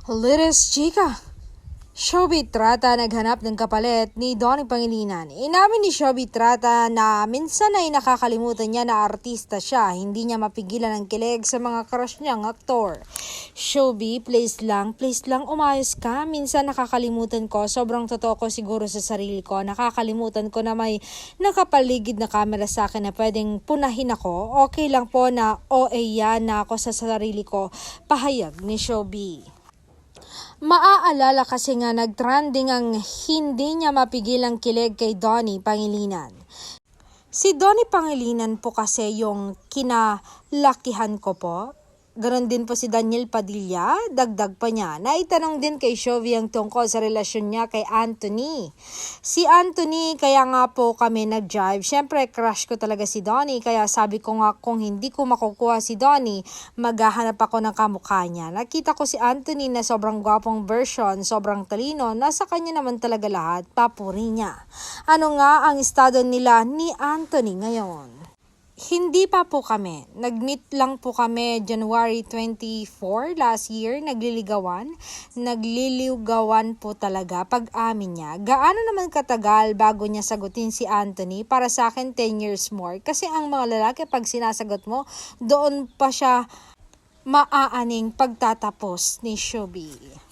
Liris chika! Showbiz Trata naghanap ng kapalit ni Donnie Pangilinan. Inamin ni Showbiz Trata na minsan ay nakakalimutan niya na artista siya. Hindi niya mapigilan ang kilig sa mga crush niyang aktor. Showbiz, please lang umayos ka. Minsan nakakalimutan ko. Sobrang totoo ko siguro sa sarili ko. Nakakalimutan ko na may nakapaligid na camera sa akin na pwedeng punahin ako. Okay lang po na OA na ako sa sarili ko. Pahayag ni Showbiz. Maaalala kasi nga nagtrending ang hindi niya mapigilang kilig kay Donnie Pangilinan. Si Donnie Pangilinan po kasi yung kinalakihan ko po. Ganon din po si Daniel Padilla, dagdag pa niya. Naitanong din kay Shovie ang tungkol sa relasyon niya kay Anthony. Si Anthony, kaya nga po kami nag-jive. Siyempre, crush ko talaga si Donnie. Kaya sabi ko nga kung hindi ko makukuha si Donnie, maghahanap ako ng kamukha niya. Nakita ko si Anthony na sobrang gwapong version, sobrang talino. Nasa kanya naman talaga lahat, papuri niya. Ano nga ang estado nila ni Anthony ngayon? Hindi pa po kami. Nag-meet lang po kami January 24 last year. Nagliligawan po talaga pag-amin niya. Gaano naman katagal bago niya sagutin si Anthony? Para sa akin 10 years more. Kasi ang mga lalaki pag sinasagot mo, doon pa siya maaaning pagtatapos ni Showbiz.